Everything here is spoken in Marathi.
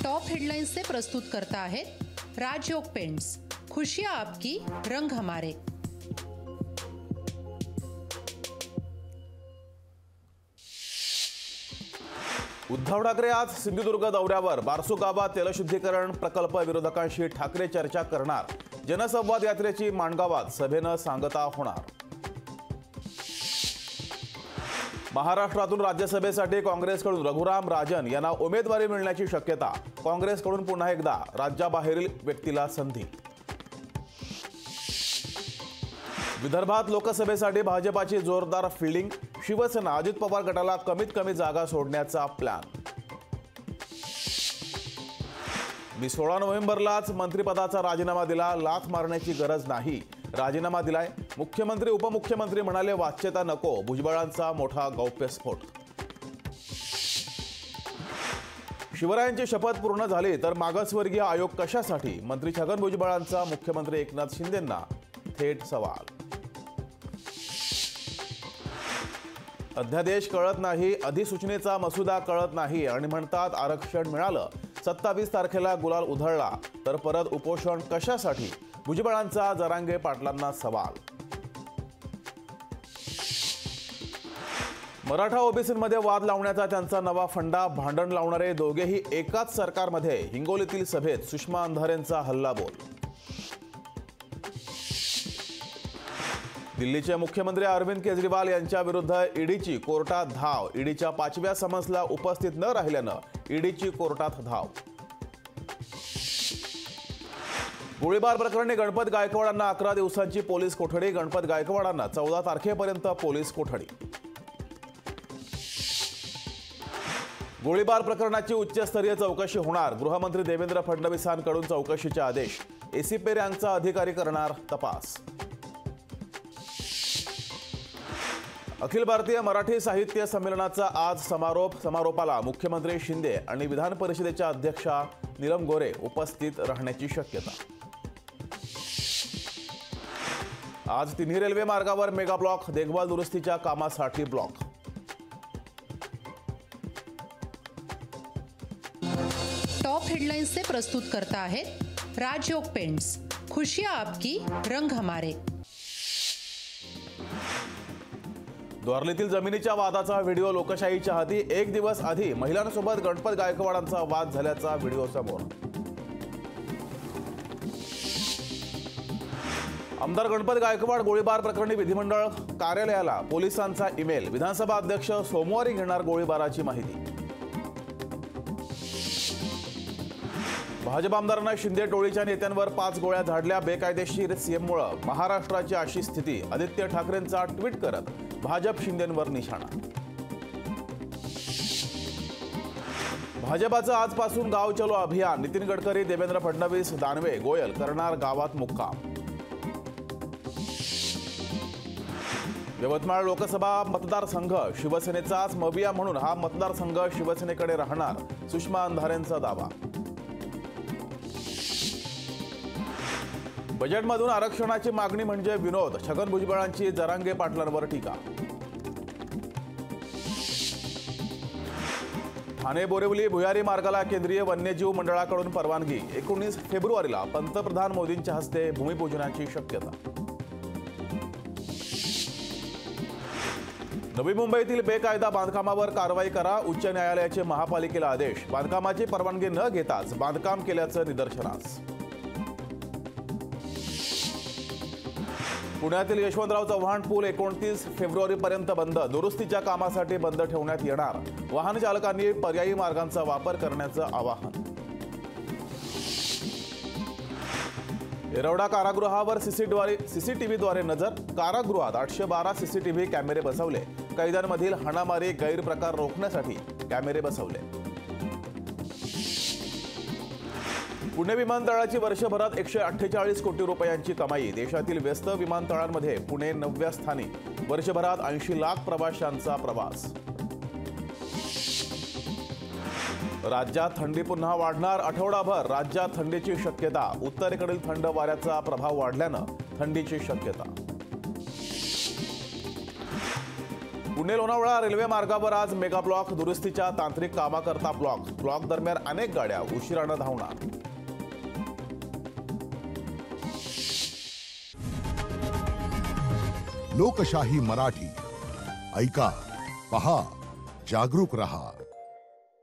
टॉप हेडलाइन्स से प्रस्तुत करता है राजयोग पेंट्स। खुशियां आपकी, रंग हमारे। उद्धव ठाकरे आज सिंधुदुर्ग दौऱ्यावर। बारसू गावात तेलशुद्धीकरण प्रकल्प विरोधकांशी ठाकरे चर्चा करणार। जनसंवाद यात्रेची माणगावात सभेनं सांगता होणार। महाराष्ट्रातून राज्यसभेसाठी काँग्रेसकडून रघुराम राजन यांना उमेदवारी मिळण्याची शक्यता। काँग्रेसकडून पुन्हा एकदा राज्याबाहेरील व्यक्तीला संधी। विदर्भात लोकसभेसाठी भाजपाची जोरदार फिल्डिंग। शिवसेना अजित पवार गटाला कमीत कमी जागा सोडण्याचा प्लॅन। मी 16 नोव्हेंबरलाच मंत्रिपदाचा राजीनामा दिला, लाथ मारण्याची गरज नाही, राजीनामा दिलाय। मुख्यमंत्री उपमुख्यमंत्री म्हणाले वाच्यता नको। भुजबळांचा मोठा गौप्यस्फोट। शिवरायांची शपथ पूर्ण झाली तर मागासवर्गीय आयोग कशासाठी? मंत्री छगन भुजबळांचा मुख्यमंत्री एकनाथ शिंदेंना थेट सवाल। अध्यादेश कळत नाही, अधिसूचनेचा मसुदा कळत नाही आणि म्हणतात आरक्षण मिळालं। 27 तारखेला गुलाल उधळला तर परत उपोषण कशासाठी? भुजबळांचा जरांगे पाटलांना सवाल। मराठा ओबीसींमध्ये वाद लावण्याचा त्यांचा नवा फंडा। भांडण लावणारे दोघेही एकाच सरकारमध्ये। हिंगोलीतील सभेत सुषमा अंधारेंचा हल्लाबोल। दिल्लीचे मुख्यमंत्री अरविंद केजरीवाल यांच्या विरुद्ध ईडीची कोर्टात धाव। ईडीच्या 5व्या समन्सला उपस्थित न राहिल्यानं ईडीची कोर्टात धाव। गोळीबार प्रकरणी गणपत गायकवाडांना 11 दिवसांची पोलीस कोठडी। गणपत गायकवाडांना 14 तारखेपर्यंत पोलीस कोठडी। गोळीबार प्रकरणाची उच्चस्तरीय चौकशी होणार। गृहमंत्री देवेंद्र फडणवीसांकडून चौकशीचे आदेश। एसीपी रँकचा अधिकारी करणार तपास। अखिल भारतीय मराठी साहित्य संमेलनाचा आज समारोपाला मुख्यमंत्री शिंदे आणि विधान परिषदेच्या अध्यक्षा नीलम गोरे उपस्थित राहण्याची शक्यता। आज तिन्ही रेल्वे मार्गावर मेगा ब्लॉक। देखभाल दुरुस्तीच्या कामासाठी ब्लॉक। टॉप हेडलाइन्स से प्रस्तुत करता है राजयोग पेंट्स। खुशियां आपकी, रंग हमारे। द्वारलीतील जमिनीच्या वादाचा व्हिडिओ लोकशाहीच्या हाती। 1 दिवस आधी महिलांसोबत गणपत गायकवाडांचा वाद झाल्याचा व्हिडिओ समोर। आमदार गणपत गायकवाड गोळीबार प्रकरणी विधिमंडळ कार्यालयाला पोलिसांचा ईमेल। विधानसभा अध्यक्ष सोमवारी घेणार गोळीबाराची माहिती। भाजप आमदारांना शिंदे टोळीच्या नेत्यांवर 5 गोळ्या झाडल्या। बेकायदेशीर सीएममुळे महाराष्ट्राची अशी स्थिती। आदित्य ठाकरेंचा ट्विट करत भाजप शिंदेंवर निशाणा। भाजपाचं आजपासून गाव चलो अभियान। नितीन गडकरी, देवेंद्र फडणवीस, दानवे, गोयल करणार गावात मुक्काम। यवतमाळ लोकसभा मतदारसंघ शिवसेनेचाच मविया म्हणून हा मतदारसंघ शिवसेनेकडे राहणार। सुषमा अंधारेंचा दावा। बजेटमधून आरक्षणाची मागणी म्हणजे विनोद। छगन भुजबळांची जरांगे पाटलांवर टीका। ठाणे बोरिवली भुयारी मार्गाला केंद्रीय वन्यजीव मंडळाकडून परवानगी। 19 फेब्रुवारीला पंतप्रधान मोदींच्या हस्ते भूमिपूजनाची शक्यता। नवी मुंबईतील बेकायदा बांधकामावर कारवाई करा। उच्च न्यायालयाचे महापालिकेला आदेश। बांधकामाची परवानगी न घेताच बांधकाम केल्याचं निदर्शनास। पुण्यातील यशवंतराव चव्हाण पूल 29 फेब्रुवारीपर्यंत बंद। दुरुस्तीच्या कामासाठी बंद ठेवण्यात येणार। वाहन चालकांनी पर्यायी मार्गांचा वापर करण्याचं आवाहन। येरवडा कारागृहावर सीसीटीव्हीद्वारे नजर। कारागृहात 812 सीसीटीव्ही कॅमेरे बसवले। कैद्यांमधील हाणामारी गैरप्रकार रोखण्यासाठी कॅमेरे बसवले। पुणे विमानतळाची वर्षभरात 148 कोटी रुपयांची कमाई। देशातील व्यस्त विमानतळांमध्ये पुणे 9व्या स्थानी। वर्षभरात 80 लाख प्रवाशांचा प्रवास। राज्यात थंडी पुन्हा वाढणार। आठवडाभर राज्यात थंडीची शक्यता। उत्तरेकडील थंड वाऱ्याचा प्रभाव वाढल्यानं थंडीची शक्यता। पुणे लोणावळा रेल्वे मार्गावर आज मेगा ब्लॉक दुरुस्तीच्या तांत्रिक कामाकरता ब्लॉक दरम्यान अनेक गाड्या उशिरानं धावणार. लोकशाही मराठी ऐका, पहा, जागरूक रहा.